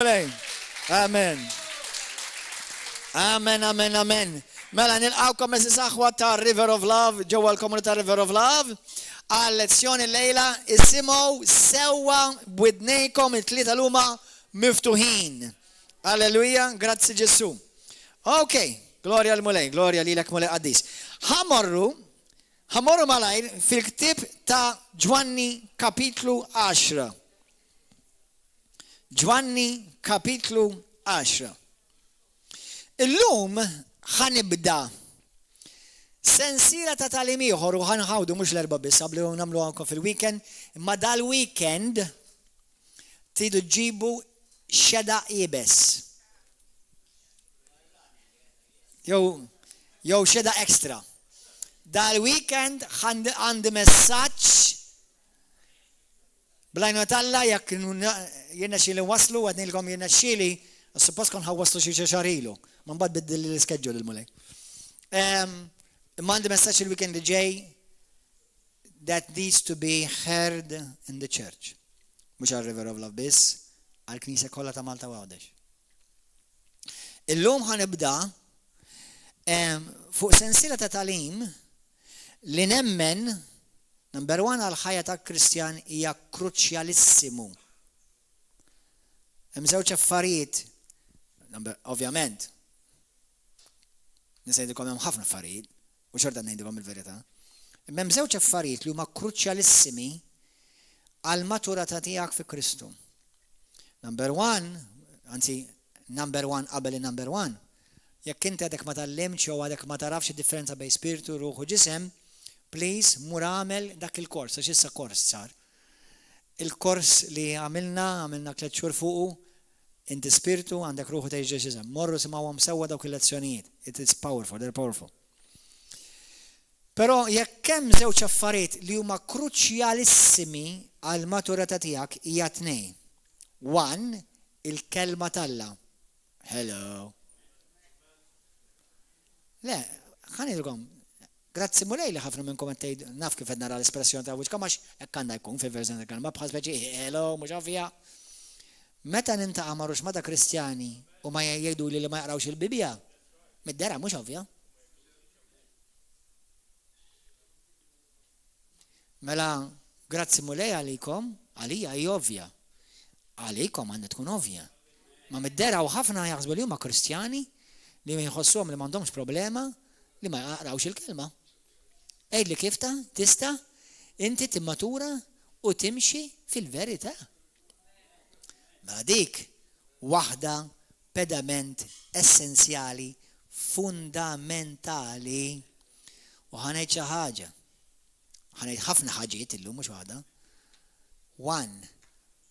Amen. Amen, amen, amen. Mela nilqawkom eżis aħwa ta' River of Love, ġewwa l-komunità River of Love, għal lezzjoni lejla isimgħu sewwa b'widnejkom it-tlieta luma miftuħin. Alleluja, grazzi Ġesu. Okay, gloria l-mulej, gloria lilek mulej qaddis. Ħamorru malajr fil-ktib ta' Ġwanni kapitlu 10. Ġwanni kapitlu 10. Illum ħanibda sensiela ta' talim ieħor u ħanħawdu mhux l-erba' biss qablu nagħmlu anke fil-weekend, imma dal-weekend tridu ġibu xeda ibes. Jew xeda ekstra. Dal-weekend għandi messaġġ blajnu talla jekk jenna xili waslu għadni l-kom jenna xili suppost kon ħawaslu xie xarilu man bad biddil l-schedule il-mulej imma għandi messaċ il-weekend li ġej that needs to be heard in the church mux għal River of Love biss għal Knisja kollha ta' Malta u Għawdex. Illum ħanibda fuq sensiela ta' talim li nemmen number 1 għal-ħajja ta' Kristjan hija kruċjalissimu. Hemm żewġ affarijiet, ovvjament. Nisejdukom hemm ħafna affarijiet, u xorta ngħidilhom il-verità. Imma hemm żewġ affarijiet li huma kruċjalissimi għall-maturità tiegħek fi Kristu. Number 1 qabel number 1, jekk inti għadek ma tallimx jew għadek ma tarafx id-differenza bejn spiritu, ruħ u ġisem, please, mur għamel dak il-kors, għax issa kors sar. Il-kors li għamilna 3 xhur fuqu, inti spiritu għandek ruħu ta' ġeġizem. Morru simawhom sewwa dawk il-lezzjonijiet. It is powerful, they're powerful. Però jekk hemm żewġ affarijiet li huma kruċjalissimi għal maturità tiegħek hija tnejn. 1, il-kelma talla. Hello. Le, ħanidilkom. Grazzi mulej li ħafna minnkom għattej naf kif nara l-espressjoni ta' wiċka max ekkanna jkun fil-verżjoni tal-kelma bħal speċi hello, mux għafija. Meta nintaqa' marrux ma' ta' Kristjani u ma jgħidu li ma jaqrawx il-Bibja, mid-dera mux għafija. Mela, grazzi mulej għalikom, għalija hi ovvja. Għalikom għandha tkun ovvja. Ma mid-dera u ħafna jaħsbu li huma Kristjani li ma jħossuhom li m'għandhomx problema li ma jaqrawx il-kelma. Ejd li kifta, tista, inti timmatura u timxi fil-verità. Ma dik waħda pedament essenzjali, fundamentali u ħanejt xi ħaġa. Ħanejt ħafna ħaġiet illum mhux waħda. 1,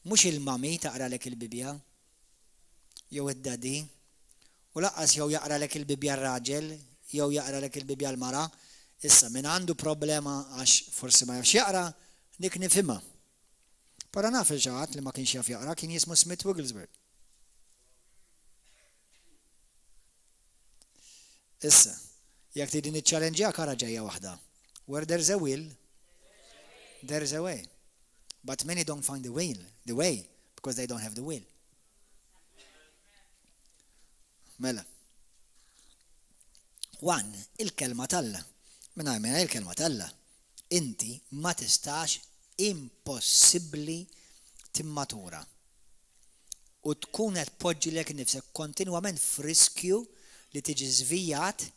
mhux il-mami taqralek il-Bibja jew id-dadi u laqqas jew jaqralek il-Bibja r-raġel jew jaqralek il-Bibja l-mara. Issa min għandu problema għax forsi ma jafx jaqra, dik nifhimha. Però naf il-ġaħat li ma kienx jaf jaqra kien jismu Smith Wigglesworth. Issa, jekk tidin iċ-challenge kara ġejja waħda. Where there's a will, there's a way. But many don't find the way, because they don't have the will. Mela. 1, il-kelma talla. Minna il-kelma talla. Inti ma tistax impossibbli timmatura. U tkun qed tpoġġilek nifsek kontinwament friskju li tiġi żvijat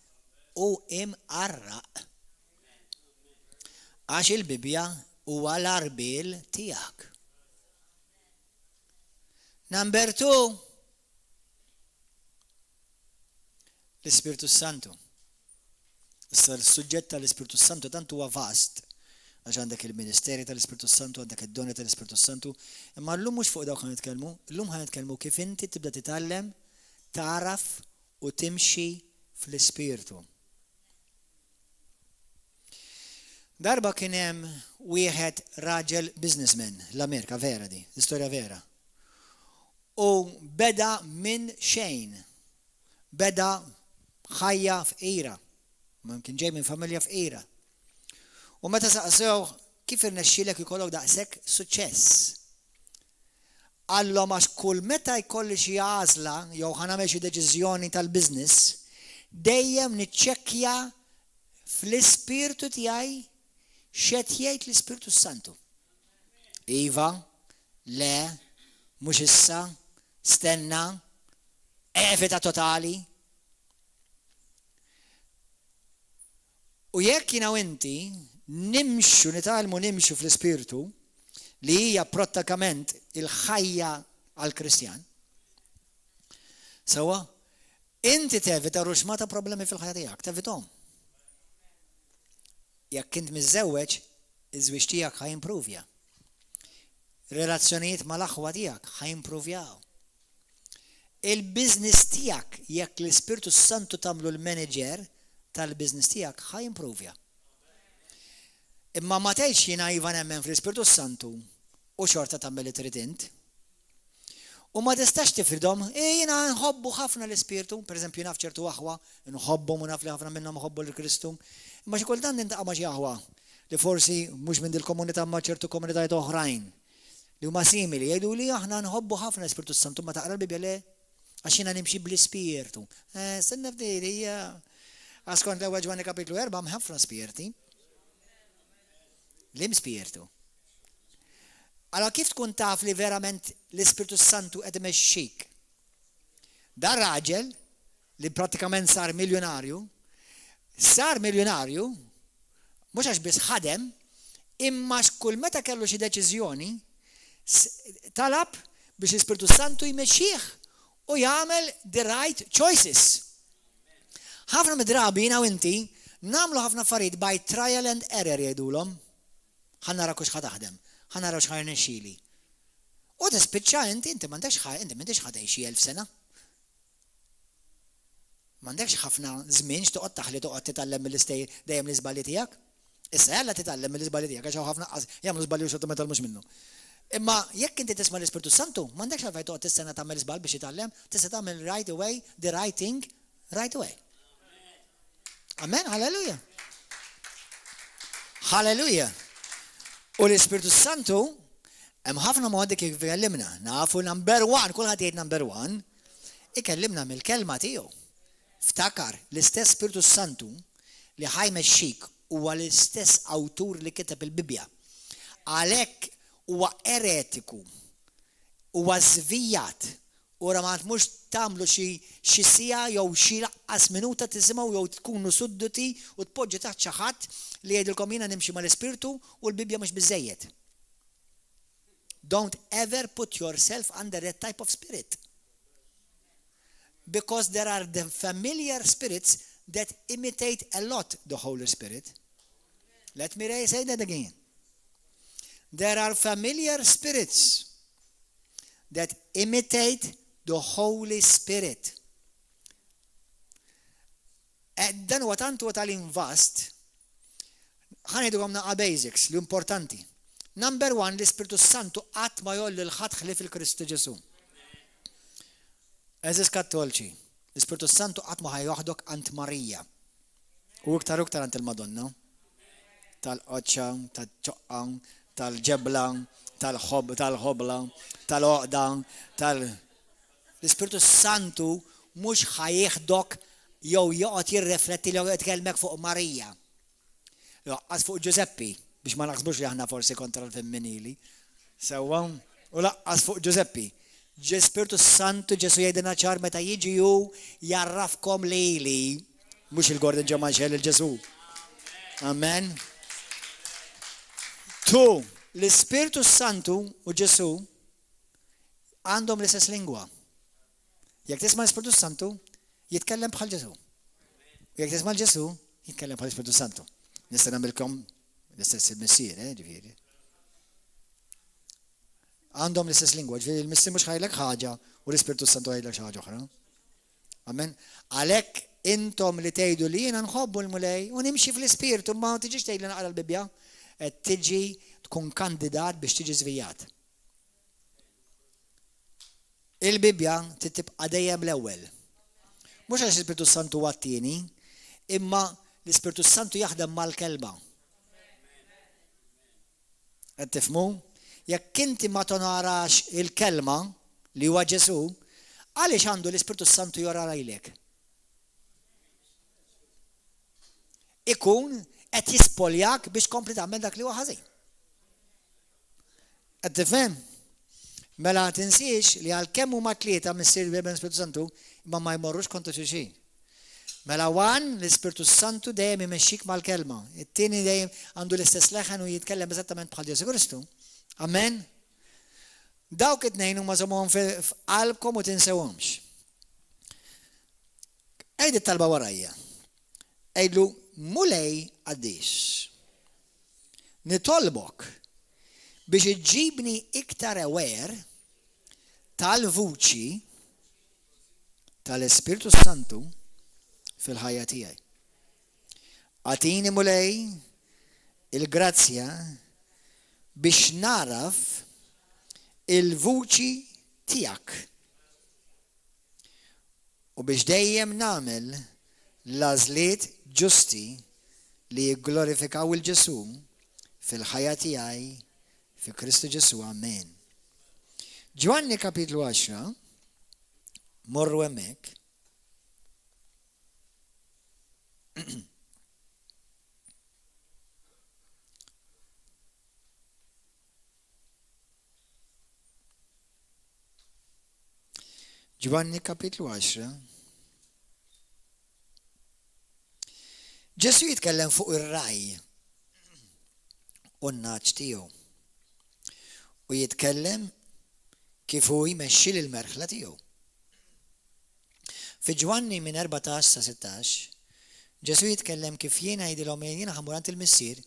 u imqarraq. Għax il-Bibja huwa l-arbil tiegħek. Number 2, l-Ispiritu Santu. Issa l-suġġett tal-Ispiritu Santu tant huwa vast. Għax għandek il-Ministeri tal-Ispiritu Santu, għandek id-doni tal-Ispiritu Santu. Imma llum mhux fuq dawk ħanitkellmu, llum ħanitkellmu kif inti tibda titgħallem, taraf u timxi fl-Ispiritu. Darba kien hemm wieħed raġel businessman l-Amerika vera di, l-istorja vera. U beda minn xejn. Beda ħajja f'qira. Mumkin ġej minn familja f'qira. U meta saqsew kif irnexxielek ikollok daqshekk suċċess. Għallhom għax kull meta jkolli xi għażla jew ħanagħmel xi deċiżjoni tal-business, dejjem niċċekkja fl-ispirtu tiegħi x'qed jgħid l-Ispirtu Santu. Iva, le, mhux issa, stenna, evita totali. U jekk jiena u inti nitalmu nimxu fl-ispirtu li hija prattikament il-ħajja għall-Kristjan. Sewwa, inti tevita ruxmata problemi fil-ħajja tiegħek, tevithom. Jekk int miżewweġ, iż-żwieġ tiegħek ħajimprovja. Relazzjonijiet mal-aħwa tiegħek ħajimprovjaw. Il-business tiegħek jekk l-Ispirtu Santu tagħmlu l-manager tal-business tiegħek ħajimprovja. Imma ma tgħidx jiena iva nemmen fl-Ispirtu Santu u xorta tagħmel li trid int. U ma tistax tifridhom, jiena nħobbu ħafna l-Ispirtu, pereżempju naf ċertu aħwa, nħobbhom u naf li ħafna minnhom iħobbu l-Kristu. Imma xi kultant nintaqa' ma' xi aħwa li forsi mhux minn dil-komunità ma' ċertu komunitajiet oħrajn li huma simili, jgħidu li aħna nħobbu ħafna l-Ispirtu Santu ma taqra l-Bibja le għax jiena nimxi bl-Ispirtu. Stenna fdejli hija għaskont l-ewwel Ġwanni kapitlu 4 ħafna spirti. L-Ispirtu. Allora kif tkun taf li verament l-Ispirtu Santu qed imexxik? Dar raġel li prattikament sar miljonarju, mhux għax biss ħadem, imma x'kull meta kellu xi deċiżjoni talab biex l-Ispirtu Santu jmexxih u jagħmel the right choices. Ħafna midrabi jiena u inti nagħmlu ħafna affarijiet by trial and error jgħidulhom. Ħannara kux ħataħdem, ħannara x'ħajr nexxieli. U tispiċċa inti m'għandekx ħadej xi 1000 sena. M'għandekx ħafna żmien x'toqgħod taħli toqgħod titgħallem mill-istej dejjem l-iżbalji tiegħek. Issa jalla titgħallem mill-iżbalji tiegħek għax ħafna jagħmlu żbalji u xorta ma jitgħallmux minnu. Imma jekk inti tisma' l-Ispirtu Santu, m'għandekx għalfejn toqgħod tistenna tagħmel żball biex titgħallem, tista' tagħmel right away, the right thing, right away. Amen, halleluja. Halleluja. U l-Ispirtu Santu hemm ħafna modi kif ikellimna. Nafu number 1, kulħadd jgħid number 1, ikellimna mill-kelma tiegħu. Ftakar l-istess Spiritu Santu li ħajmexxik huwa l-istess awtur li kiteb il-Bibja. Għalhekk huwa eretiku, huwa żvijat, u ma mhux tagħmlu xi sija jew xi laqqas minuta tisimgħu jew tkunu sudduti u tpoġġi taħt xi ħadd li jgħidilkom jiena nimxi mal-Ispirtu u l-Bibja mhux biżejjed. Don't ever put yourself under that type of spirit. Because there are the familiar spirits that imitate a lot the Holy Spirit. Let me say that again. There are familiar spirits that imitate the Holy Spirit. Dan huwa tant huwa tal-invast, ħanejdukom naqa' basics li importanti. Number 1, l-Ispirtu Santu qatt ma jolli l-ħadd ħlief il-Kristu Ġesu. Eżis Kattolċi, l-Ispirtu Santu qatt ma ħajjoħdok ant Marija. U iktar ant il-Madonna. Tal-qoċċa, tal-ċoqqa, tal-ġebla, tal-ħobla, tal-oqda, l-Ispirtu Santu mhux ħajjeħdok jew joqgħod jirrefletti li jitkellmek fuq Marija. Laqqas fuq Giuseppi, biex ma naħsbux li aħna forsi kontra l-femminili. Sewwa, u laqqas fuq Giuseppi. Spiritu Santu Ġesu jgħidilna ċar meta jiġi hu jarrafkom lili, mhux il-Gordon Ġamaxel il-Ġesu. Amen. Tu, l-Ispiritu Santu u Ġesu għandhom l-istess lingwa. Jekk tisma' l-Ispiritu Santu, jitkellem bħal Ġesu. Jekk tisma' l-Ġesu, jitkellem bħal Ispiritu Santu. Nista' nagħmilkom l-istess il-missier, ġifieri. Għandhom l-istess lingwa, ġifieri il-missier mhux ħajlek ħaġa u l-Ispiritu Santu ħajlek xi ħaġa oħra. Amen. Għalhekk intom li tgħidu li jiena nħobbu l-mulej u nimxi fl-Ispirtu ma tiġix tgħidli naqra l-Bibja, qed tiġi tkun kandidat biex tiġi żvijat. Il-Bibja tibqa' dejjem l-ewwel. Mhux għax l-Ispiritu Santu huwa t-tieni, imma l-Ispiritu Santu jaħdem mal-kelma. Qed tifhmu? jekk inti ma tonarax il-kelma li huwa Ġesu, għaliex għandu l-Ispirtu Santu jorara ilek? Ikun qed jispoljak biex kompli tagħmel dak li huwa ħażin. Qed tifhem? Mela tinsiex li għalkemm huma tlieta missier bil-Ispirtu Santu imma ma jmorrux kontra xulxin. Mela l-Ispirtu Santu dejjem imexxik mal-kelma. It-tieni dejjem għandu l-istess leħen u jitkellem eżattament bħal Ġesu Kristu. Amen. Dawk it-tnejn huma żommhom f'qalbkom u tinsewhomx. Ejd it-talba warajja. Ejdlu mulej għaddix. Nitolbok biex iġġibni iktar aware tal-vuċi tal-Ispirtu Santu fil-ħajja tiegħi. Għatini mulej il-grazzja biex naraf il-vuċi tiegħek u biex dejjem nagħmel l-għażliet ġusti li jigglorifikaw il-Ġesu fil-ħajja tiegħi fi Kristu Ġesu. Amen. Ġwanni kapitlu 10, morru hemmhekk. Ġwanni kapitlu 10. Ġesu jitkellem fuq ir-raj u n-naċ tiegħu. U jitkellem kif hu jmexxi l-merħla tiegħu. Fi Ġwanni minn 14 sa 16, Ġesu jitkellem kif jiena jgħidilhom jiena ħammur għand il-missier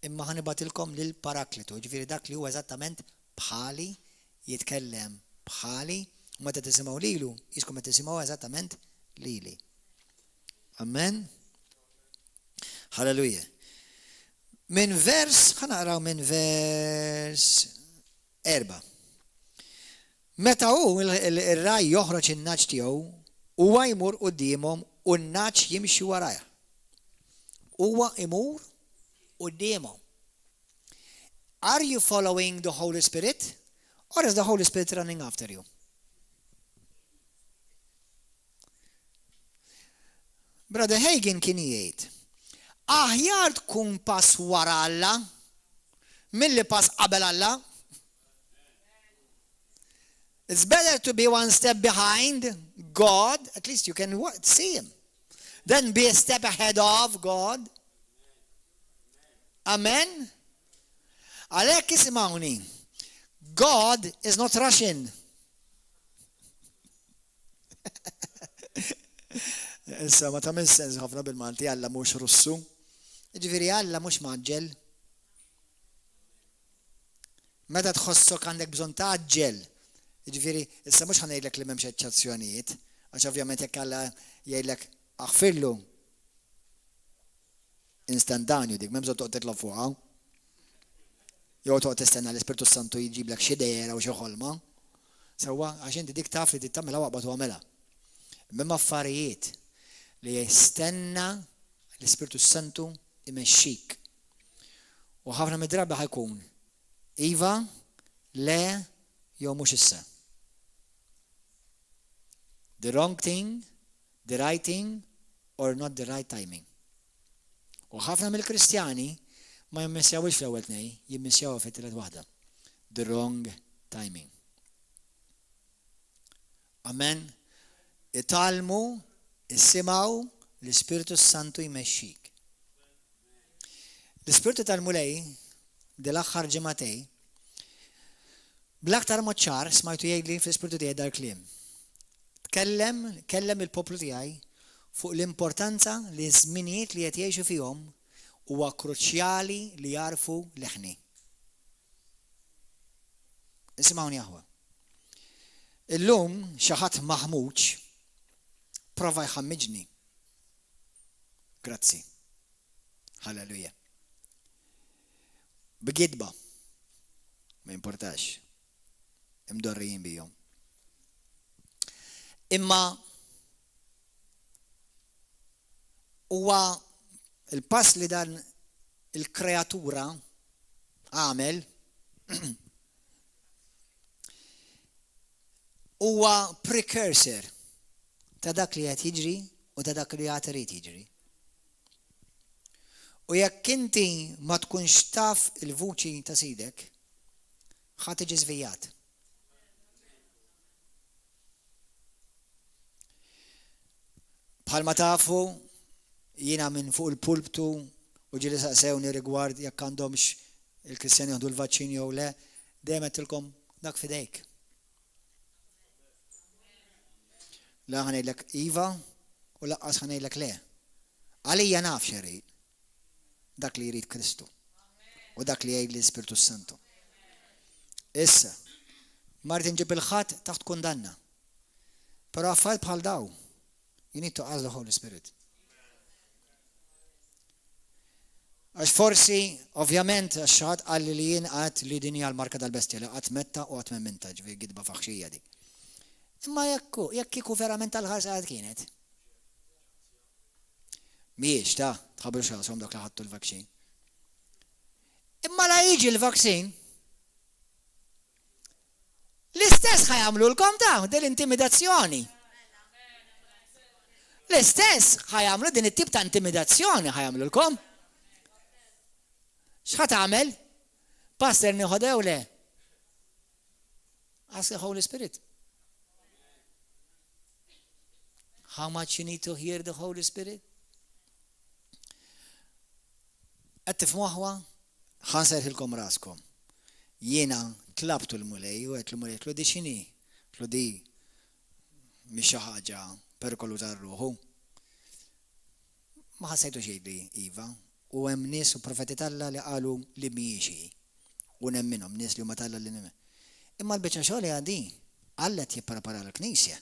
imma ħanibatilkom lil Parakletu, ġifieri dak li huwa eżattament bħali, jitkellem bħali, u meta tisimgħu lilu, jiskom qed tisimgħu eżattament lili. Amen. Halleluja. ħanaqraw minn vers 4. Meta hu il-raj joħroġ in-naċ tiegħu, huwa jmur qudiemhom u n-naċ jimxi warajh. Huwa imur qudiemhom. Are you following the Holy Spirit or is the Holy Spirit running after you? Brother Hagin kien jgħid, aħjar tkun pass wara Alla milli pass qabel Alla. It's better to be one step behind God, at least you can see him, than be a step ahead of God. Amen. Għalhekk isimgħuni, God is not rushing. Issa ma tagħmel sens ħafna bil-Malti, Alla mhux Russu. Ġifieri Alla mhux maġġel. Meta tħossok għandek bżonn taġġel. Ġifieri issa mhux ħanejdlek li m'hemmx eċċezzjonijiet, għax ovvjament jekk Alla jgħidlek aħfirlu instantanju dik m'hemm bżonn toqgħod titlob fuqha. Jew toqgħod tistenna l-Ispirtu Santu jġiblek xi dejra u xi ħolma. Sewwa għax inti dik taf li tittamilha waqbad u għamilha. Imma affarijiet li jistenna l-Ispirtu Santu imexxik. U ħafna mid-drabi ħajkun iva, le, jew mhux issa. The wrong thing, the right thing, or not the right timing. U ħafna mill-Kristjani ma jimmissjawx fl-ewwel tnej, jimmissjaw fit-tielet waħda. The wrong timing. Amen. Italmu, issimaw, l-Ispirtu Santu jmexxik. L-Ispirtu tal-mulej, dil-aħħar ġematej, bl-aktar moċċar smajtu jgħidli fl-Ispirtu tiegħi dal-kliem. Tkellem il-poplu tiegħi fuq l-importanza li żminijiet li qed jgħixu fihom huwa kruċjali li jarfu leħni. Isimgħuni aħwa. Illum xi ħadd maħmuġ prova jħammiġni. Grazzi. Halleluja. B'gidba. Ma importax. Imdorrijin bijom. Imma huwa il-pass li dan il-kreatura għamel huwa precursor ta' dak li qed jiġri u ta' dak li għad irid jiġri. U jekk inti ma tkunx taf il-vuċi ta' sidek, ħadd tiġi żvijat. Bħalma tafu jiena minn fuq il-pulptu u ġieli saqsewni rigward jekk għandhomx il-Kristjani jieħdu l-vaċċin jew le, dejjem qedtilkom dak fidejk. La ħanejlek iva u laqqas ħanejlek le. Għalija naf xerid dak li jrid Kristu u dak li jgħid l-Ispiritu Santu. Issa, marrit inġib il-ħadd taħt kundanna. Però affarijiet bħal daw, you need to ask the Holy Spirit. Għax forsi, ovvjament, għax għalli li jien għat li dinja l-marka tal-bestja li għat metta u għat memminta ġvi gidba faħxija di. Imma jekk kiku verament tal-ħarsa għad kienet. Miex, tħabru xasom dak li ħattu l-vaksin. Imma la jiġi l-vaksin, l-istess ħajamlu l-kom dell-intimidazzjoni. L-istess ħajamlu din it-tip ta' intimidazzjoni ħajamlu l-kom. X'ħat għamel? Pastor nieħodew le. Ask the Holy Spirit. How much you need to hear the Holy Spirit? Għattif moħwa, ħanserħilkom raskom. Jiena tlabtu l-mulej u għet l-mulej tlu di xini, tlu di miex ħaġa perikoluża r-ruħu. Ma ħassajtu xejli Iva, u hemm nies u profeti Alla li qalu li miexi u nemminhom nies li huma Alla li nemmen. Imma l-biċċa xogħol għadi Alla qed jipprepara l-Knisja.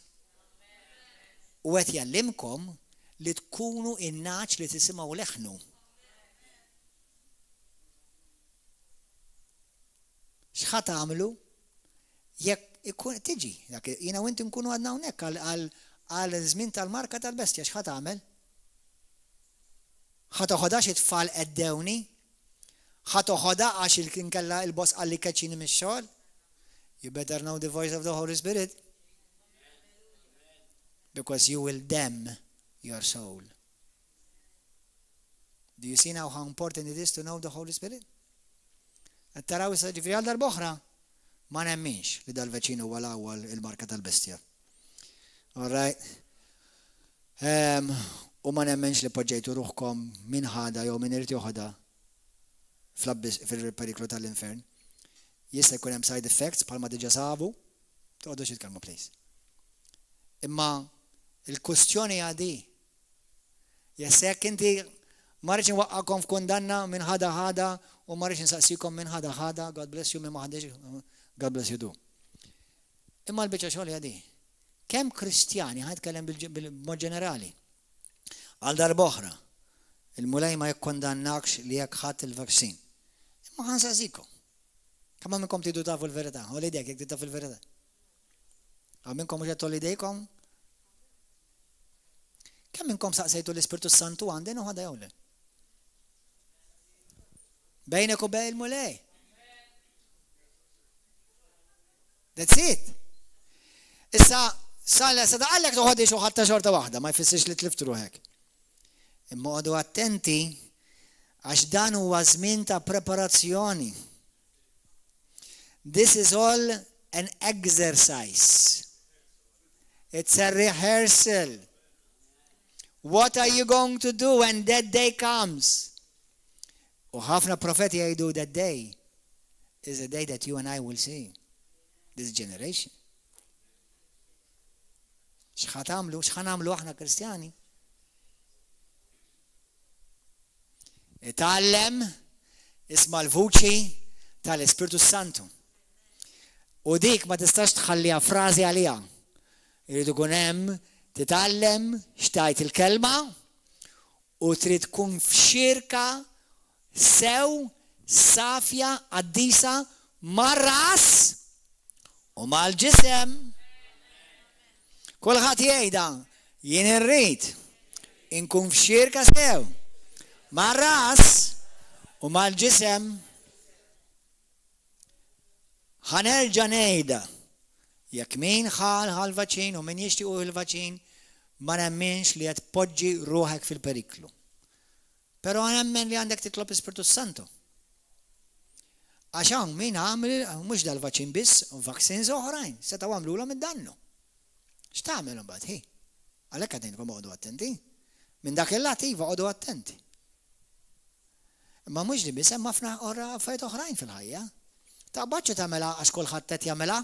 U qed jallimkom li tkunu in-naċ li tisimgħu leħnu. X'ħat għamlu? Jekk ikun tiġi, jiena u inti nkunu għadna hawnhekk għal żmien tal-marka tal-bestja, x'ħat għamel? Ħat oħodha xi tfal qeddewni? Ħat oħodha għax il-kinkella il-boss qalli kaċċini mix-xogħol? You better know the voice of the Holy Spirit. Because you will damn your soul. Do you see now how important it is to know the Holy Spirit? Taraw issa ġifri għal darboħra ma nemminx li dal-veċinu wala għal il-marka tal-bestja. All right? U ma nemminx li poġġejtu ruħkom minn ħada jew minn irti uħada fil-periklu tal-infern. Jista' jkun hemm side effects bħalma diġà sabu, toqgħodux jitkellmu please. Imma il-kustjoni għadi. Jessek inti marriċ nwaqqakom f'kundanna minn ħada u marriċ nsaqsikom minn ħada, God bless you, minn maħdex, God bless you do. Imma l-bicċa xogħol għadi. Kemm Kristjani, ħajtkellem bil-mod ġenerali, għal darboħra, il-mulej ma jikkondannakx li jekk ħadd il-vaksin. Imma ħansaqsikom. Kemm minnkom tidu tafu l-verità, u l-idejk jekk titafu l-verità. Għal minnkom mhux qed tolli idejkom? Kemm minnkom saqsejtu l-Ispirtu Santu għandin u ħada jew le? Bejnek u bej il-mulej. That's it. Issa, sa daqallek toħodix u ħatta xorta waħda, ma jfissirx li tliftu ruħek. Imma għadu attenti, għax dan huwa żmien ta' preparazzjoni. This is all an exercise. It's a rehearsal. What are you going to do when that day comes? U ħafna profeti jgħidu that day is a day that you and I will see. This generation. X'ħanamlu aħna Kristjani? Itgħallem isma' l-vuċi tal-Ispirtu Santu. U dik ma tistax tħalliha frażi għaliha. Irid ikun hemm titgħallem x'tajt il-kelma u trid tkun f'xirka sew, safja, qaddisa, mar-ras u mal-ġisem. Kulħadd jgħidha, jien irrid inkun f'xirka sew, mar-ras u mal-ġisem. Ħanerġa' ngħidha, Jekk min ħal vaċin u min jixtiequ il-vaċin, ma nemmenx li qed tpoġġi ruħek fil-periklu. Però nemmen li għandek titlob Ispiritu Santu. Għax hawn min għamel mhux dal-vaċin biss, vaccines oħrajn, setgħu għamlulhom id-dannu. X'tagħmel imbagħad hi? Għalhekk qed ngħidilkom oqgħodu attenti. Minn dak il-lat iva oqgħodu attenti. Imma mhux li biss hemm ħafna affarijiet oħrajn fil-ħajja. Taqbadx tagħmelha għax kulħadd qed jagħmelha.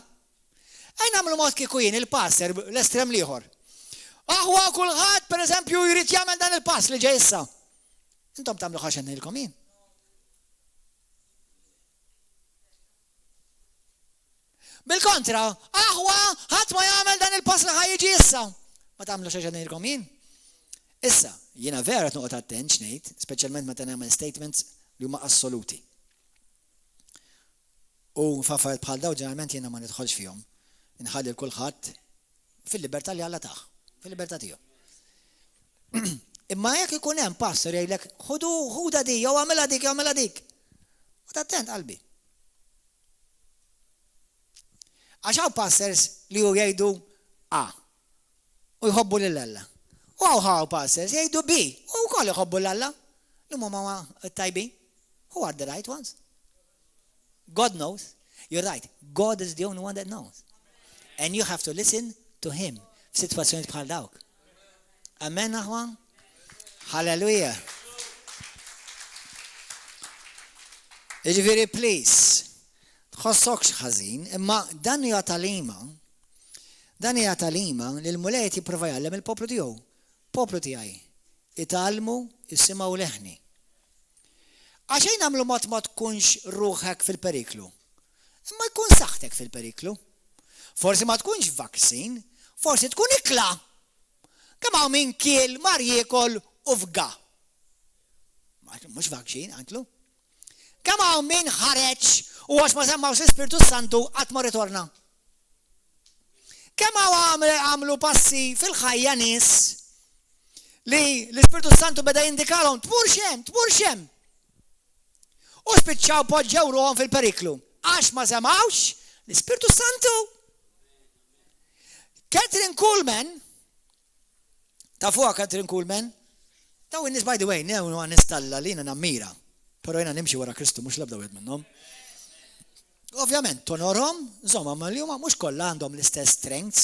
Ejn nagħmlu mod kieku jien il-passer l-estrem ieħor. Aħwa kulħadd pereżempju jrid jagħmel dan il-pass li ġej issa. Intom tagħmlu ħaxen ngħidilkom jien. Bil-kontra, aħwa ħadd ma jagħmel dan il-pass li ħajjiġi issa. Ma tagħmlu xi ngħidilkom jien. Issa, jiena vera qed noqgħod attent x'ngħid, speċjalment meta nagħmel statements li huma assoluti. U f'affarijiet bħal dawn ġeneralment jiena ma nidħolx fihom. Inħalli kulħadd fil-libertà li Alla taħ, fil-libertà tiegħu. Imma jekk ikun hemm pastor jgħidlek ħuda dik jew għamilha dik. U attent qalbi. Għax hawn pastors li jgħidu A u jħobbu lil Alla. U hawn pastors jgħidu B u wkoll jħobbu l Alla. Li huma tajbin. Who are the right ones? God knows. You're right. God is the only one that knows. And you have to listen to him f'sitwazzjoni bħal dawk. Amen, aħwan? Hallelujah. Jiġifieri please, tħossokx ħażin, imma dan hija talima li l-mulejt jipprova jgħallem il-poplu tiegħu. Poplu tiegħi. Italmu, issimgħu leħni. Għaxejn nagħmlu mod ma tkunx ruħek fil-periklu. Imma jkun saħtek fil-periklu. Forsi ma tkunx vaksin, forsi tkun ikla. Kemm hawn min kiel mar jiekol u fga. Mhux vaksin, għandlu. Kemm hawn min ħareġ u għax ma semmawx l-Ispiritu Santu qatt ma ritorna. Kemm hawn għamlu passi fil-ħajja nies li l-Ispiritu Santu beda jindikalhom tmur xem. U spiċċaw poġġew ruhom fil-periklu. Għax ma semawx l-Ispiritu Santu. Catherine Kuhlman, tafuha Catherine Kuhlman, taw in-nies by the way, new nistalla li jiena nammira, però jiena nimxi wara Kristu mhux l-ebda wieħed minnhom. Ovvjament, tonorhom, żomma ma li huma mhux kollha għandhom l-istess strengths,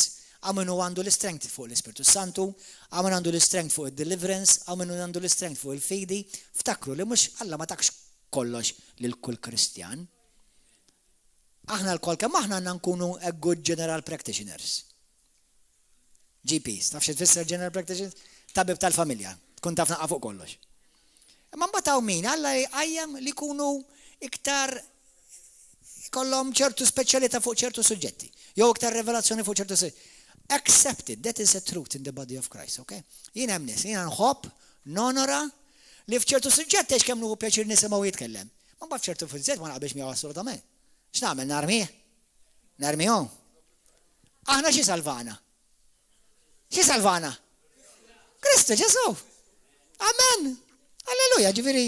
għamenu għandu l-strength fuq l-Ispiritu Santu, għamenu għandu l-strength fuq il-deliverance, għamenu għandu l-strength fuq il-fidi, ftakru li mhux Alla ma takx kollox lil kull Kristjan. Aħna l-kol kemm aħna għandna nkunu a good general practitioners. GPs, tafx tfisser general practitioners? Tabib tal-familja, tkun taf naqa' fuq kollox. Imma mbagħad hawn min Alla jqajjem li jkunu iktar kollhom ċertu speċjalità fuq ċertu suġġetti, jew iktar revelazzjoni fuq ċertu suġġetti. Accept it, that is a truth in the body of Christ, okay? Jien hemm nies, jiena nħobb, nonora li f'ċertu suġġetti għax kemm nuhu pjaċir nisimgħu jitkellem. Ma mbagħad f'ċertu suġġett ma naqbilx miegħu assolutament. X'nagħmel narmih? Narmihom. Aħna xi salvana? Xi salvana? Kristu Ġesu. Amen. Alleluja, ġifieri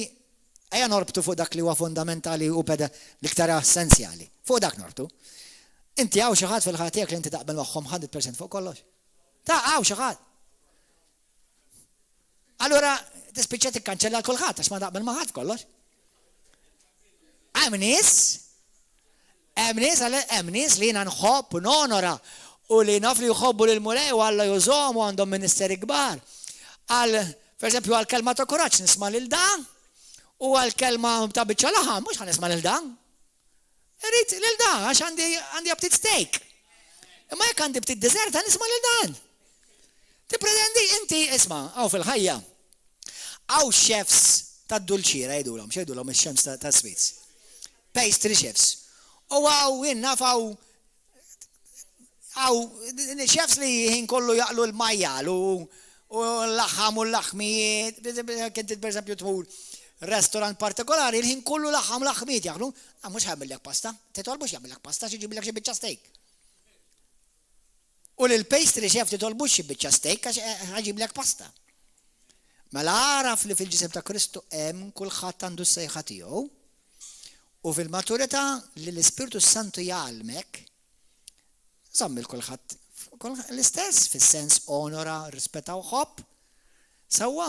ejja norbtu fuq dak li huwa fundamentali u beda l-iktar essenzjali. Fuq dak norbtu. Inti hawn xi ħadd fil-ħadd tiegħek li inti taqbel magħhom 100% fuq kollox. Hawn xi ħadd. Allura tispiċċa tikkanċella kulħadd għax ma taqbel ma' ħadd kollox. Hemm nies li jiena nħobb u nonora u li naf li jħobbu lil mulej u Alla jużhom u għandhom ministeri kbar. Pereżempju għall-kelma ta' kuraġġ nisma' lil dan u għall-kelma ta' biċċa laħam mhux ħanisma' lil dan. Irrid lil dan għax għandi ftit steak. Imma jekk għandi ftit dessert ħanisma' lil dan. Tippretendi inti isma' hawn fil-ħajja. Hawn chefs tad-dulċira jgħidulhom, x'jgħidulhom ix-chefs ta' sweets. Pastry chefs. U għaw jinnaf għaw chefs li jien kollu jaqlu l-majjal u l-laħam u l-laħmijiet, kentit per esempio tmur restaurant partikolari, l-ħin kollu laħam laħmijiet jaqlu, mux ħamillek pasta, titolbux jgħamillek pasta, xieġibillek xie bicċa steak. U l-pastry chef titolbux xie bicċa steak, ħagġiblek pasta. Mela għaraf li fil-ġisem ta' Kristu hemm kulħadd għandu s-sejħa tiegħu u fil-maturità li l-Ispiritu Santu jgħalmek Żamm il-kulħadd l-istess fis-sens onora, rispetta u ħobb. Sewwa,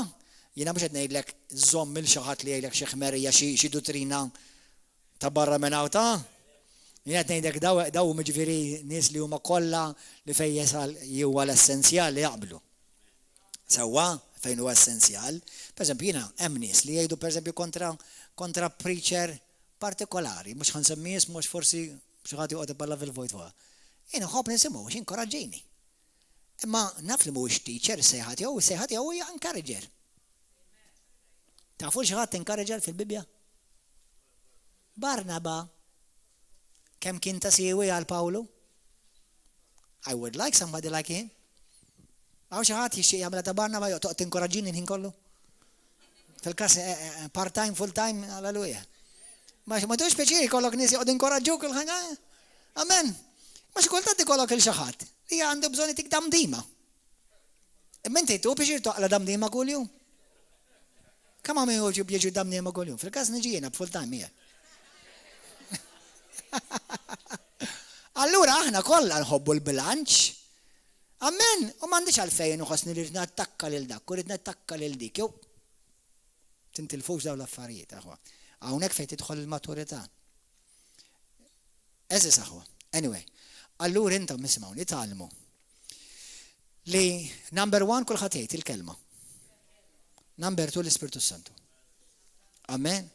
jiena mhux qed ngħidlek żomm il xi ħadd li jgħidlek xi ħmerija xi dottrina ta' barra minn hawn ta'. Jiena qed ngħidlek daw jiġifieri nies li huma kollha li fejn jasal huwa l-essenzjal li jaqblu. Sewwa, fejn huwa essenzjal. Pereżempju jiena hemm nies li jgħidu pereżempju kontra preacher partikolari, mhux ħansemmi ismu mhux forsi xi ħadd joqgħod iballa fil-vojt fuqha. Jiena ħobb nisimgħu biex inkoraġġini. Imma naf li mhuwiex teacher sejħat jew hija encourager. Tafu xi ħadd encourager fil-Bibja? Barnaba. Kemm kien ta' siewi għal Pawlu? I would like somebody like him. Għaw xi ħadd jixtieq jagħmilha ta' Barnaba joqgħod tinkoraġġini l-ħin kollu? Fil-każ part-time, full-time, alleluja. Ma tux speċjali kollok nies joqgħod inkoraġġuk il-ħaġa. Amen. Ma xi kultant ikollok il xi ħadd. Hija għandu bżonn itik damdima. Imma inti tu biex toqla damdima kuljum. Kemm hawn jgħu bieġu damdima kuljum? Fil-każ niġi jiena full-time hija. Allura aħna kollha nħobbu l-bilanċ. Amen. U m'għandix għalfejn uħossni li rid nattakka lil dak, u rid nattakka lil dik. Jew tintilfux dawn l-affarijiet aħwa. Hawnhekk fejn tidħol il-maturità. Eżis aħwa. Anyway, allura intom nisimgħu nitgħallmu li number 1 kulħadd jgħid il-kelma. Number 2 l-Ispirtu Santu. Amen.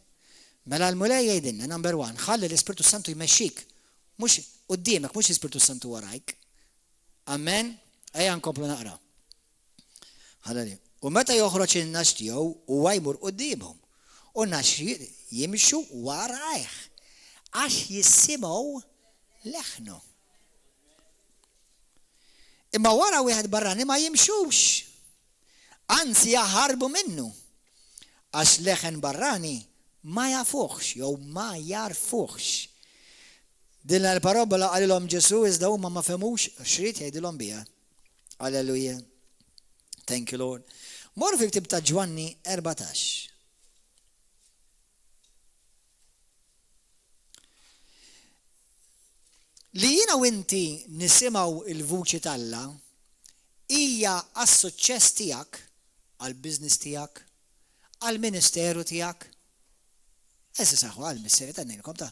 Mela l-mulej jgħidilna number 1, ħalli l-Ispirtu Santu jmexxik, mhux quddiemek, mhux l-Ispirtu Santu warajk. Amen. Ejja nkomplu naqra. Ħallali. U meta joħroġ in-nax tiegħu huwa jmur quddiemhom. U nax jimxu warajh għax jissimgħu leħnu. Imma wara wieħed barrani ma jimxux. Anzi jaħarbu minnu. Għax leħen barrani ma jafuħx jew ma jarfuħx. Din l-parabola għalilhom Ġesu iżda huma ma femux xrid jgħidilhom biha. Alleluja. Thank you Lord. Morru fi ktib ta' Ġwanni 14. Li jiena u inti nisimgħu il-vuċi tal-Alla hija għas-suċċess tiegħek, għall-business tiegħek, għall-ministeru tiegħek. Issa saħħu għall-ministeru tan-nejkom ta'.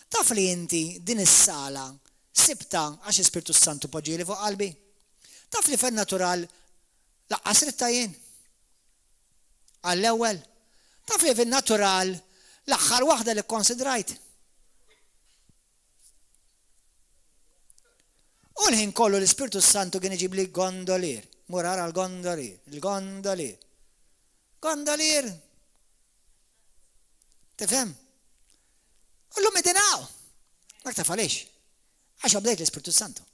Taf li inti din is-sala sibta għax Ispirtu Santu poġġieli fuq qalbi. Taf li fin-natural laqqas ritta jien. Għall-ewwel. Taf li fin-natural l-aħħar waħda li konsidrajt. U l-ħin kollu l-Ispirtu Santu kien iġib li gondolier. Murar għal gondolier. Il-gondolier. Gondolier. Tifhem? Ullum idinaw. Dak taf għaliex. Għax għabdejt l-Ispirtu Santu.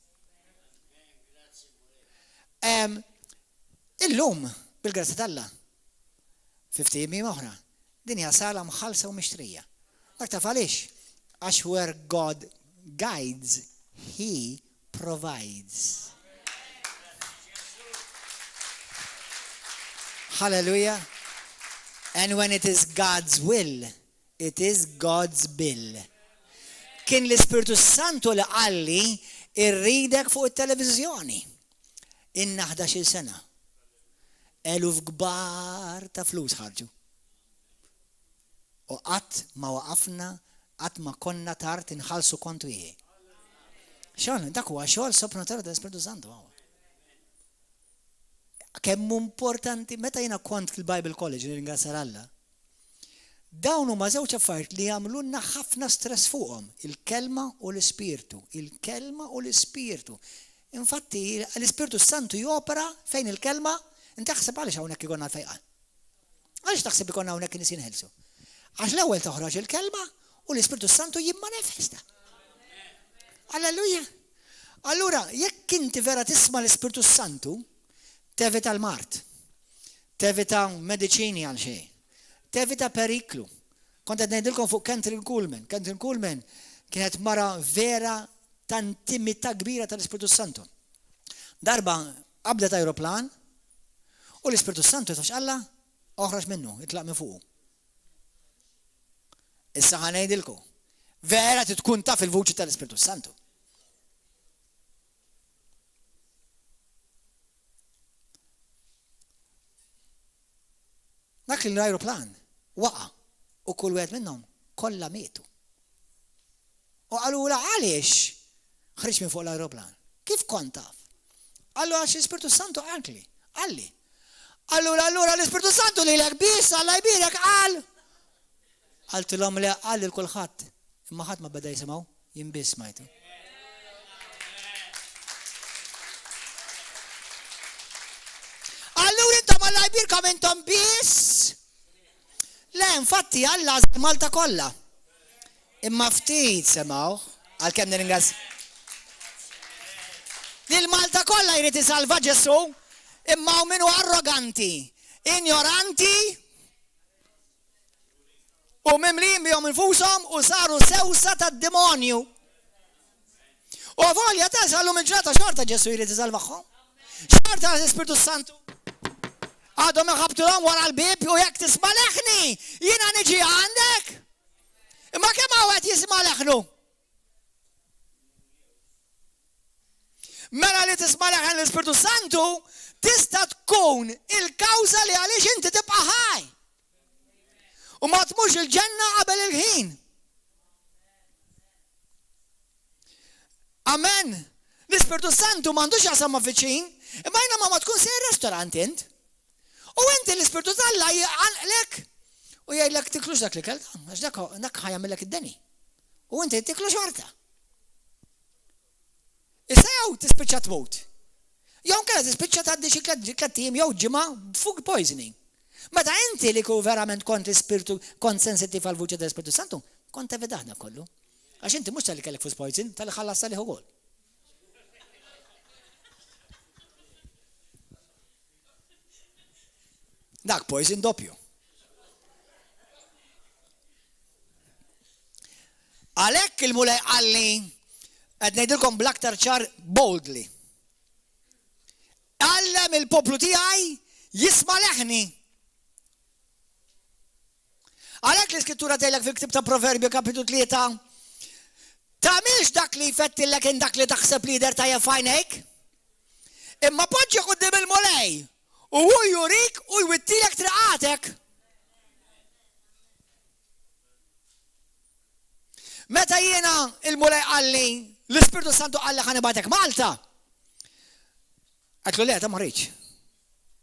Illum, bil-grazzi tal-Alla, 50 jiem oħra, din hija sala mħallsa u mixtrija. Dak taf għaliex. Għax where God guides, He provides. Hallelujah. And when it is God's will, it is God's bill. Kien l-Ispirtu Santu li qalli irridek fuq it-televiżjoni. Inna 11 sena. Eluf kbar ta' flus ħarġu. U qatt ma waqafna, qatt ma konna tard inħallsu kontu jie. Xogħol, dak huwa xogħol soprannaturali tal-Ispirtu Santu. Kemm importanti, meta jiena kont fil-Bible College nirringrazzja Alla. Dawn huma żewġ affarijiet li jagħmlulna ħafna stress fuqhom, il-kelma u l-Ispirtu, il-kelma u l-Ispirtu. Infatti l-Ispirtu Santu jopera fejn il-kelma, inti taħseb għaliex hawnhekk ikun għal-fejqan. Għaliex taħseb ikun hawnhekk nies jinħelsu? Għax l-ewwel toħroġ il-kelma u l-Ispirtu Santu jimmanifesta. Alleluja. Allura, jekk inti vera tisma' l-Ispirtu Santu, tevita l-mart, tevita mediċini għal xejn, tevita periklu. Kont qed ngħidilkom fuq Catherine Kuhlman. Catherine Kuhlman kienet mara vera ta' intimità kbira tal-Ispirtu Santu. Darba qabdet aeroplan u l-Ispirtu Santu jitax Alla oħraġ minnu, jitlaq minn fuqu. Issa ħanejdilkom. Vera tkun taf il-vuċi tal-Ispirtu Santu. dak l-ajruplan waqa' u kull wieħed minnhom kollha mietu. U għalula għaliex ħriġ minn fuq l-ajruplan? Kif kont taf? Allura għax l-Ispirtu Santu għalli. Allura l-Ispirtu Santu li l-ek biss Alla jbirek qal. Għaltilhom le qal lil kulħadd, imma ħadd ma beda jisimgħu, jien biss smajtu. Allura intom Alla jbirkom intom biss. Le, infatti Alla Malta kollha. Imma ftit semgħu għalkemm nirringraż. Lil Malta kollha jrid isalva Ġesu, imma hu minnu arroganti, ignoranti u mimlin bihom infushom u saru sewsa tad-demonju. U volja tasallhom il-ġrata xorta Ġesu jrid isalvahom. Xorta l-Ispirtu Santu. Għadhom iħabtulhom wara l-bib u jekk tisma' leħni, jiena niġi għandek. Imma kemm hawn qed jisma' leħnu? Mela li tisma' leħen l-Ispirtu Santu tista' tkun il-kawża li għaliex inti tibqa' ħaj. U ma tmux il-ġenna qabel il-ħin. Amen. L-Ispirtu Santu m'għandux jaqsam ma' viċin, imma jiena ma tkun sejjer ristorant int. U inti l-Ispirtu Alla jgħanqlek u jgħidlek tiklux dak li kelta, għax dak ħajamillek id-deni. U inti tiklu xorta. Issa jew tispiċċa tmut. Jew kellha tispiċċa tgħaddi xi tlettim jew ġimgħa food poisoning. Meta inti li verament kont l-Ispirtu kont sensittiv għal vuċi tal-Ispirtu Santu, kont tevedaħna kollu. Għax inti mhux tal-li kellek food poison, tal-li ħallas salih ukoll. Dak poison doppju. Għalhekk il-mulej qalli qed ngħidilkom bl-aktar ċar boldly. Għallem il-poplu tiegħi jisma' leħni. Għalhekk l-Iskrittura tgħidlek fil-Ktieb ta' Proverbju kapitlu 3 tagħmilx dak li jfettillek in dak li taħseb li jidher tajjeb f'għajnejk. Imma poġġi quddiem il-mulej u hu jurik u jwittilek triqatek. Meta jiena il-mulej qalli l-Ispirtu Santu qalli ħanibatek Malta. Għatlu le, ta' marriċ.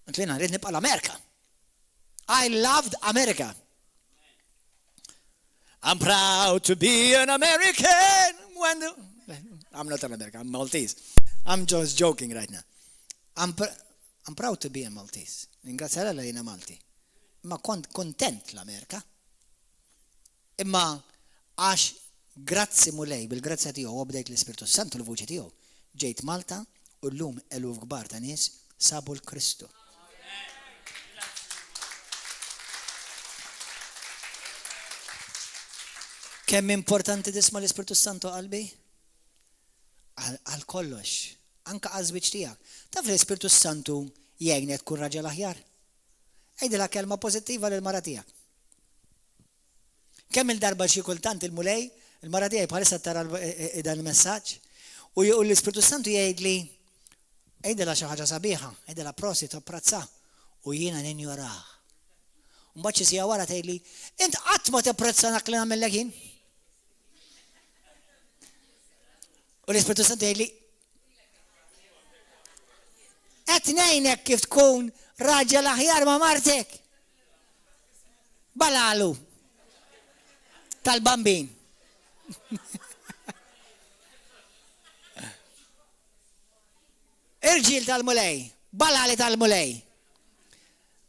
Għatlu jiena rrid nibqa' l-Amerika. I loved America. I'm proud to be an American. I'm not an American, I'm Maltese. I'm just joking right now. I'm proud to be a Maltese. Ringrazzjala la jiena Malti. Imma kont kontent l-Amerika. Imma għax grazzi mulej bil-grazzja tiegħu u bdejt l-Ispirtu Santu l-vuċi tiegħu ġejt Malta u llum eluf kbar ta' nies sabu l-Kristu. Kemm importanti tisma' l-Ispirtu Santu qalbi? Għal kollox, anke għaż-żwieġ tiegħek. Taf l-Ispirtu Santu jgħinek tkun raġel aħjar? Għidilha kelma pożittiva lil mara tiegħek. Kemm il-darba xi kultant il-mulej, il-mara tiegħi bħalissa tara dan il-messaġġ u l-Ispirtu Santu jgħidli għidilha xi ħaġa sabiħa, għidilha prosit apprezza u jiena ninjorah. Mbagħad xi sija wara tgħidli, int qatt ma tipprezza dak li nagħmellek jien. U l-Ispirtu Santu jgħidli qed ngħinek kif tkun raġel aħjar ma' martek. Balalu tal-bambin. Irġiel tal-mulej, balali tal-mulej.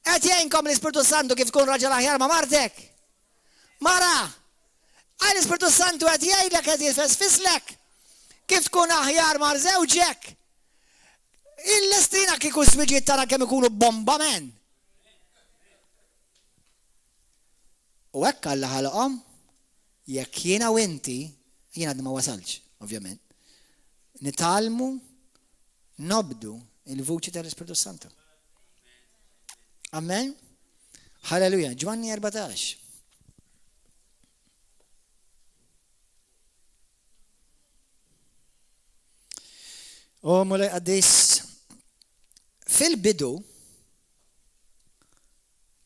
Qed jgħinkom l-Ispirtu Santu kif tkun raġel aħjar ma' martek. Mara, għal l-Ispirtu Santu qed jgħidlek qed jifisfislek kif tkun aħjar ma' żewġek. Il-lestina kieku smiġiet tara kemm ikunu bomba men. U hekk Alla ħalqhom jekk jiena u inti, jiena ma wasalx, ovvjament, nitalmu nobdu il-vuċi tal-Ispirtu Santu. Amen? Halleluja. Ġwanni 14. U mulej qaddis fil-bidu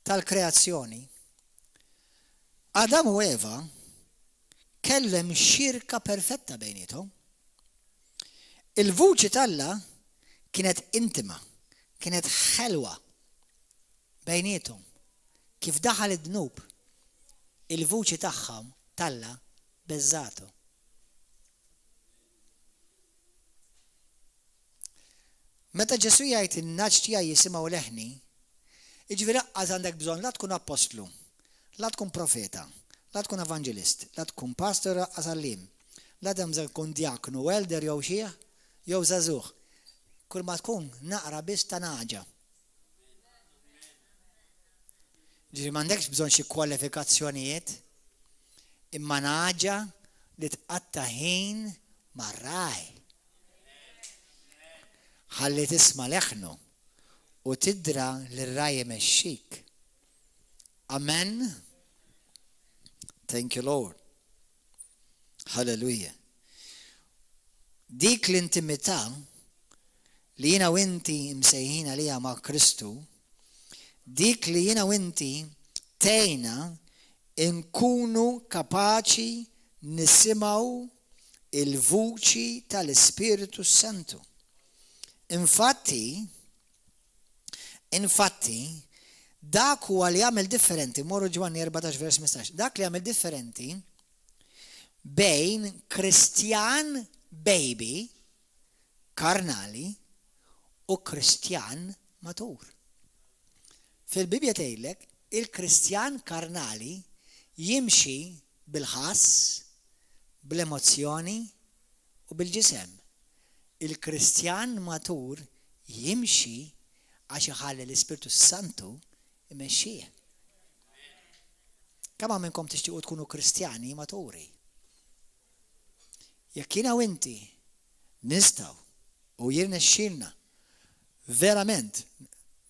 tal-kreazzjoni, Adam u Eva kellem xirka perfetta bejnietom. Il-vuċi talla kienet intima, kienet ħelwa bejnietom. Kif daħal id-dnub, il-vuċi tagħhom talla beżżatu. Meta Ġesu jgħid in-naġġ tiegħi jisimgħu leħni, jiġifieri laqqas għandek bżonn la tkun apostlu, la tkun profeta, la tkun evanġelist, la tkun pastor għasallim, la tkun diaknu, elder jew xieħ, jew żagħżugħ. Kull ma tkun naqra biss ta' naġa. Ġifieri m'għandekx bżonn xi kwalifikazzjonijiet, imma naġa li tqatta' ħin mar-raj. Ħalli tisma' leħnu u tidra lir-raj imexxik. Amen. Thank you, Lord. Hallelujah. Dik l-intimità li jiena u inti msejħin għaliha ma' Kristu, dik li jiena u inti tgħinna nkunu kapaċi nisimgħu il-vuċi tal-Ispiritu Santu. Infatti, dak huwa li jagħmel differenti, morru Ġwanni 14 vers 15, dak li jagħmel differenti bejn Kristjan baby karnali u Kristjan matur. Fil-Bibja tgħidlek, il-Kristjan karnali jimxi bil-ħass, bl-emozzjoni u bil-ġisem. Il-Kristjan matur jimxi għax iħalli l-Ispirtu Santu imexxih. Kemm minnkom tixtiequ tkunu Kristjani maturi? Jekk jiena u inti nistgħu u jirnexxielna verament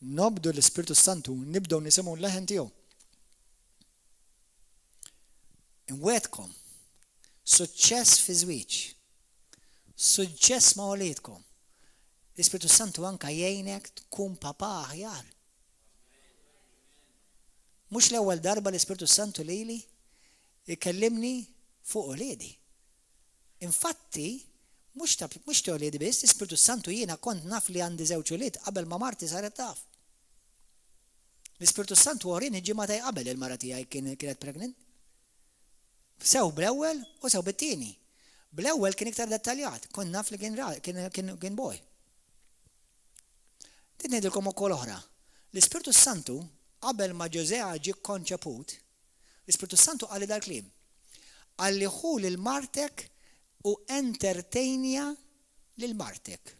nobdu l-Ispirtu Santu, nibdew nisimgħu l-leħen tiegħu. Inwedkom suċċess fi żwieġ, suċċess ma' wliedkom. L-Ispirtu Santu anke jgħinek tkun papa aħjar. Mhux l-ewwel darba l-Ispirtu Santu lili ikellimni fuq wliedi. Infatti, mhux wliedi biss, l-Ispirtu Santu jiena kont naf li għandi żewġ wlied qabel ma marti saret taf. L-Ispirtu Santu worini ġimgħa qabel il-mara tiegħi kienet pregnant. Sew bl-ewwel u sew bit-tieni. Bl-ewwel kien iktar dettaljat, kont naf li kien boy. Tid ngħidilkom ukoll oħra. L-Ispirtu Santu qabel ma Ġosea ġie konċeput, l-Ispirtu Santu qal dal-kliem. Qalli ħu lil martek u entertainja lil martek.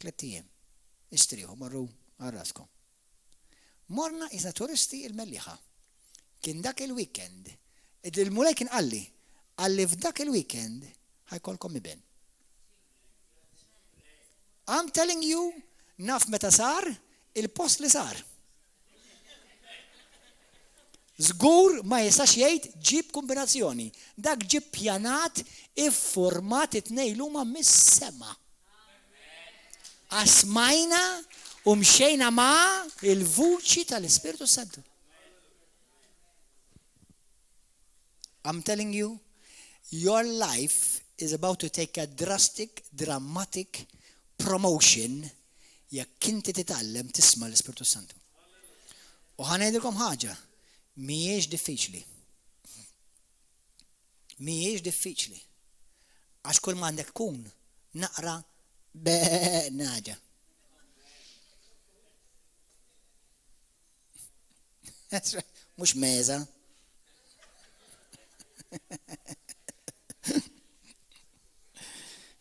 3 ijiem. Istrieħu marru għarraskom. Morna isna turisti il-Melliħa. Kien dak il-weekend. Il-mulej kien qalli f'dak il-weekend ħajkolkom iben. I'm telling you, naf meta sar, il-post li sar. Żgur ma jistax jgħid ġib kombinazzjoni. Dak ġib pjanat iffurmat it-tnejn mis-sema. Asmajna u mxejna ma' il-vuċi tal-Ispirtu Santu. I'm telling you, your life is about to take a dramatic promotion jekk inti titgħallem tisma' l-Ispirtu Santu. U ħanejdilkom ħaġa, mhijiex diffiċli. Mhijiex diffiċli. Għax kull ma għandek tkun naqra naġa. Mhux meża.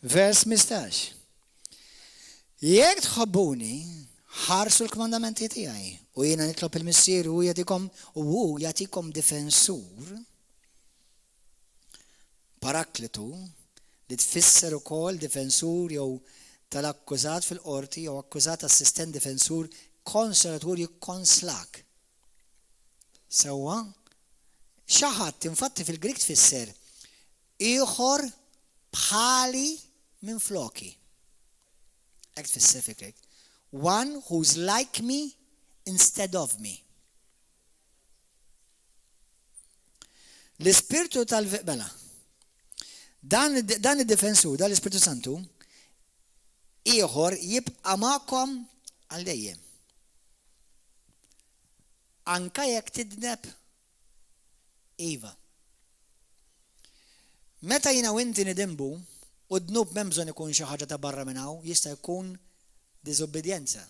Vers 15. Jekk tħobbuni, ħarsu l-kmandamenti tiegħi u jiena nitlob il-Missier u jagħtikom difensur, parakletu, li tfisser ukoll difensur jew tal-akkużat fil-qorti jew akkużat assistent difensur, konsolatur jikkonslak. Sewwa, xi ħadd infatti fil-Grik tfisser ieħor bħali minn floki. Hekk tfisser fil-Grik. One who's like me instead of me. L-Ispirtu tal-Bela. Dan id-defensur, dan l-Ispirtu Santu, ieħor jibqa' magħkom għal dejjem. Anka jekk tidneb, iva. Meta jiena u inti nidimbu, u dnub m'hemm bżonn ikun xi ħaġa ta' barra minn hawn, jista' jkun diżobbedjenza.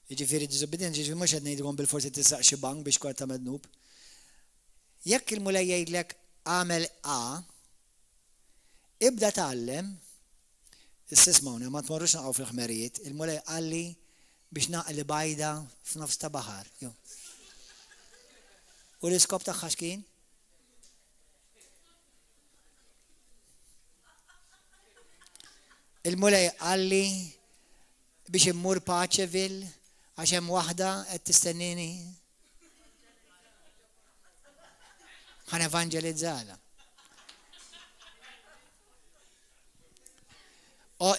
Jiġifieri diżobbedjenza, jiġifieri mhux qed ngħidilhom bil-forsi tissaq xi bank biex tkun tagħmel dnub. Jekk il-mulej jgħidlek għamel A, ibda tgħallem, issismawni ma tmorrux naqgħu fil-ħmerijiet, il-mulej qalli biex naqli bajda f'nofs ta' baħar. U l-iskop tagħha x'kien? Il-mulej qalli biex immur Paċeville għax hemm waħda qed tistennini. Ħan evangelizzala.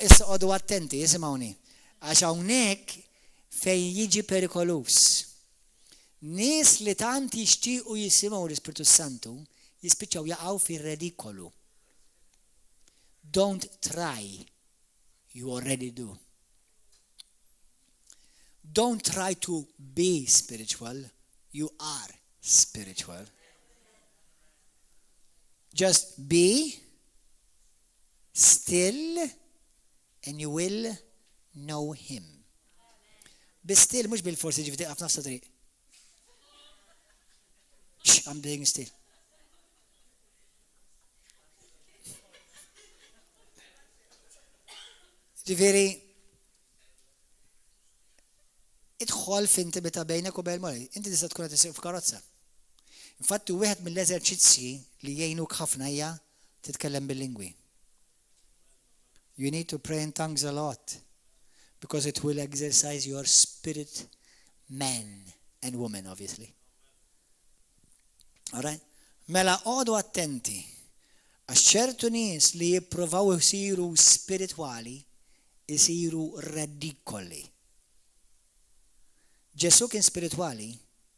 Issa qodu attenti, jisimgħuni. Għax hawnhekk fejn jiġi perikolus. Nies li tant jixtiequ jisimgħu l-Ispirtu Santu jispiċċaw jaqgħu fir-redikolu. Don't try, you already do. Don't try to be spiritual, you are spiritual. Just be still and you will know him. Be still, mux bil-forsi ġifti għaf nafsa triq. I'm being still. Ġifiri, idħol f'intimità bejnek u bejn mori. Inti tista' tkun qed isir f'karozza. Infatti wieħed mill-eżerċizzji li jgħinuk ħafna hija titkellem bil-lingwi. You need to pray in tongues a lot because it will exercise your spirit, man and woman, obviously. All right? Mela għodu attenti għax ċertu nies li jippruvaw isiru spiritwali isiru radikoli. Ġesu kien spiritwali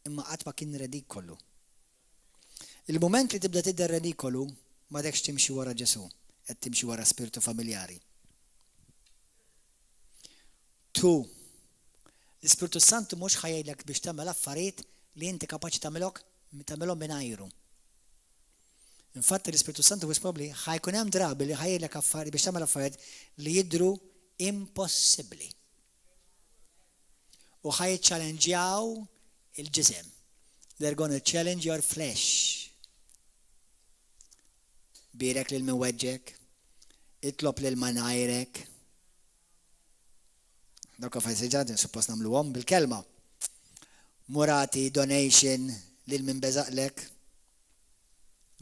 imma qatt ma kien radikollu. Il-moment li tibda tidher radikolu ma dekx timxi wara Ġesu, qed timxi wara spiritu familjari. 2. L-Ispirtu Santu mhux ħajjgħidlek biex tagħmel affarijiet li inti kapaċi tagħmelhom mingħajru. Infatti l-Ispirtu Santu wis probabbli ħajkun hemm drabi li ħajjgħidlek affarijiet biex tagħmel affarijiet li jidhru impossibbli. U ħajċċallenġjaw il-ġisem. They're going to challenge your flesh. Birek lil minweġġek, itlob lil manajrek. Dawk fajseġadin suppost nagħmluhom bil-kelma. Murati donation lil min beżaqlek.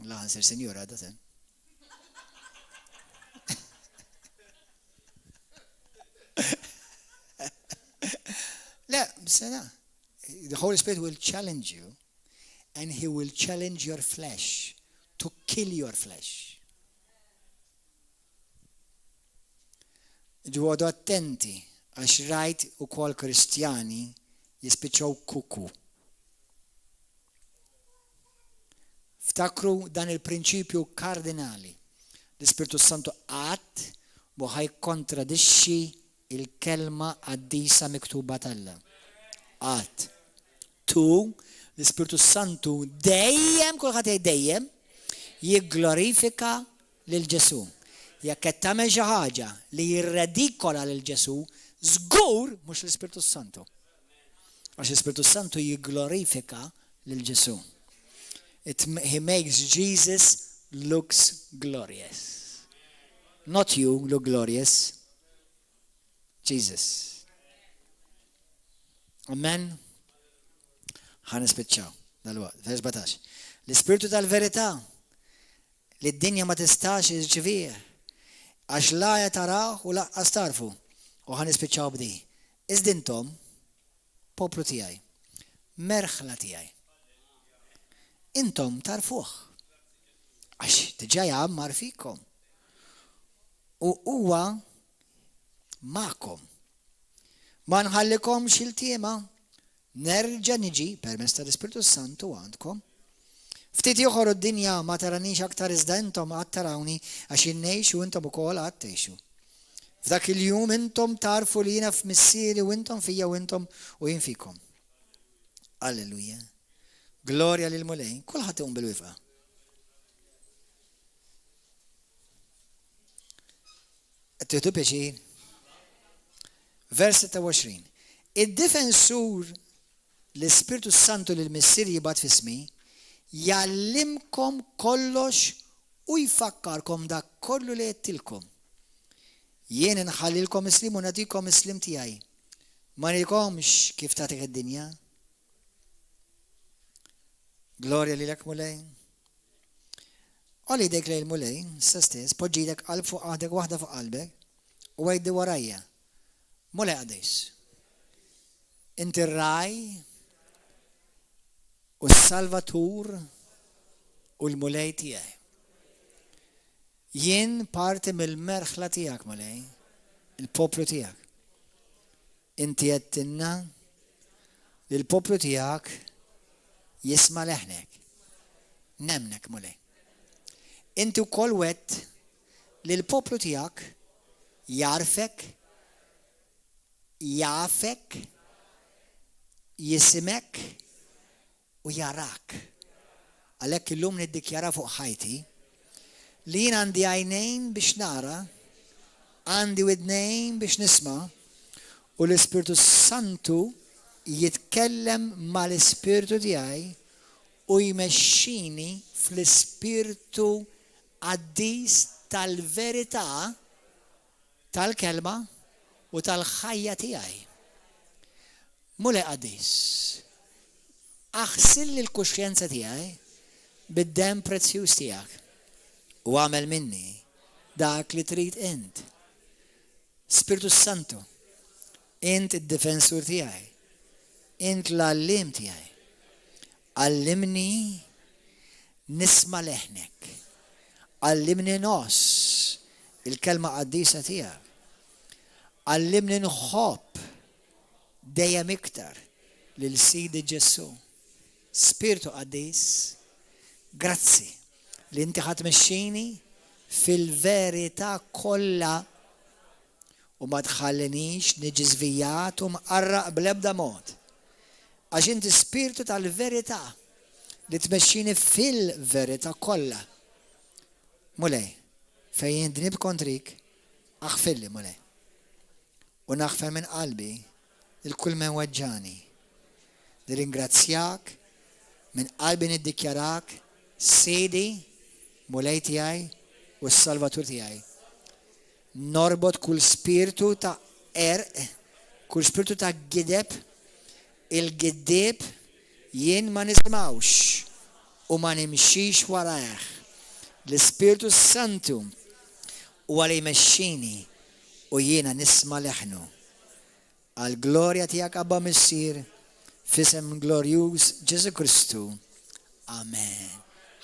La ħansir sinjura da sen. La, bisena. The Holy Spirit will challenge you and he will challenge your flesh to kill your flesh. Ġuħodu attenti għax rajt u kol kristjani jispiċaw kuku. Ftakru dan il-prinċipju kardinali. L-Ispirtu Santu għat buħaj kontradixxi il-kelma għaddisa miktuba talla. Għat. 2. L-Ispirtu Santu dejjem, kulħadd jgħid dejjem, jigglorifika lil Ġesu. Jekk qed tagħmel xi ħaġa li jirredikola lil Ġesu, żgur mhux l-Ispirtu Santu. Għax l-Ispirtu Santu jigglorifika lil Ġesu. He makes Jesus looks glorious. Not you look glorious. Jesus. Amen. Ħanispiċċaw dal-waqt. Vers 17. L-Ispirtu tal-verità li d-dinja ma tistax iġġivih għax la jataraw u laqqas tarfu. U ħanispiċċaw b'di. Iżdintom, poplu tiegħi, merħla tiegħi. Intom tarfuh. Għax diġà jgħammar fikom. U huwa ma'kom. Ma nħallikom xil-tiema nerġa' niġi permezz tal-Ispirtu Santu għandkom Ftit ieħor d-dinja ma taranix aktar iżda intom qatt tarawni għax innejxu intom ukoll qatt tgħixu. F'dak il-jum intom tarfu li jiena f'missieri u intom fija u intom u jien fikom. Alleluja. Glorja lil Mulej. Kulħadd iqum bil-wifqa. Tieħdu pjaċir. Vers 26. Id-difensur l-Ispiritu Santu lil missieri jibgħat f'ismi jallimkom kollox u jfakkarkom dak kollu li jettilkom. Jien nħallilkom islim u natikom islim tiegħi. Ma nilkomx kif tagħtik id-dinja. Glorja lilek Mulej. Olli dek lejl Mulej, stess, poġġidek qalb fuq qaħdek waħda fuq qalbek u għajdi warajja. Mulej għadis. Inti r-raj u s-salvatur u l-Mulej tiegħi. Jien parti mill-merħla tiegħek Mulej, il-poplu tiegħek. Inti għedtinna li l-poplu tiegħek jisma' leħnek. Nemnek Mulej. Inti wkoll wett li l-poplu tiegħek jarfek, jafek, jisimek u jarak. Għalhekk illum niddikjara fuq ħajti li jien għandi għajnejn biex nara, għandi widnejn biex nisma' u l-Ispiritu Santu jitkellem mal-Ispiritu tiegħi u jmexxini fl-Ispiritu għaddis tal-verità tal-kelma u tal-ħajja tiegħi. Mulej qaddis. Aħsil l-kuxjenza tiegħi bid-dem prezzjuż tiegħek u għamel minni dak li trid int. Spiritu Santu, int id-difensur tiegħi, int l-allim tiegħi. Allimni nisma' leħnek. Allimni nos il-kelma qaddisa tiegħek. Allimni nħobb dejjem iktar lil Sidi Ġesu. Spiritu qaddis, grazzi li inti ħadd tmexxini fil-verità kollha u ma tħallinix niġi żvijat u mqarraq bl-ebda mod. Għax inti spiritu tal-verità li tmexxini fil-verità kollha. Mulej, fejn dnib kontrik, aħfilli Mulej. U naħfer minn qalbi il-kull men weġġani. Nirringrazzjak, minn qalbi niddikjarak, Sidi, Mulej tiegħi u s-Salvatur tiegħi. Norbot kull spiritu ta' kull spiritu ta' gideb, il-giddib jien ma nismawx u ma nimxix warajh. L-Ispiritu Santu u għalli jmexxini u jiena nisma' leħnu. Għal-glorja tiegħek Abba Missier f'isem glorjuż Ġesu Kristu. Amen.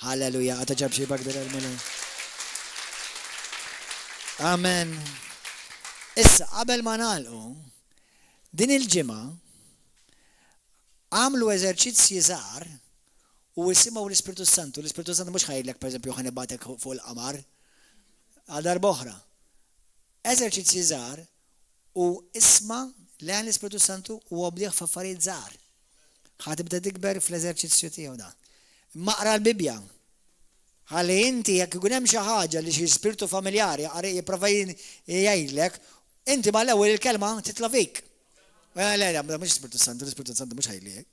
Halleluja. Għata ġab xi bagdar għal-Mulej. Amen. Issa, qabel ma nagħlqu, din il-ġimgħa għamlu eżerċizzji żgħar u isimgħu l-Ispiritu Santu. L-Ispiritu Santu mhux ħajlek pereżempju ħanibatek fuq il-qamar għal darba oħra. Eżerċizzji żgħar u isma' lejn l-Ispiritu Santu u obdiħ f'affarijiet żgħar. Ħatibda tikber fl-eżerċizzju tiegħu da. Maqra l-Bibja. Ħalli inti jekk ikun hemm xi ħaġa li xi spiritu familjari jipprova jgħidlek, inti mal-ewwel il-kelma titla' fik. Le, mhux Ispiritu Santu, l-Ispiritu Santu mhux ħajliek.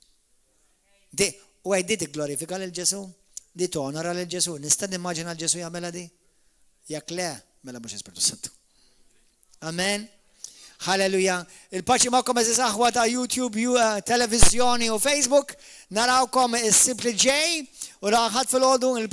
U għajdit glorifika lil Ġesu, di tonora lil Ġesu. Nista' nimmaġina l-Ġesu jagħmilha di? Jekk le, mela mhux Ispiritu Santu. Amen. Halleluja. Il-paċi magħkom eżis aħwa ta' YouTube, televizjoni u Facebook. Narawkom is-Simply J u raħat fil-ħodu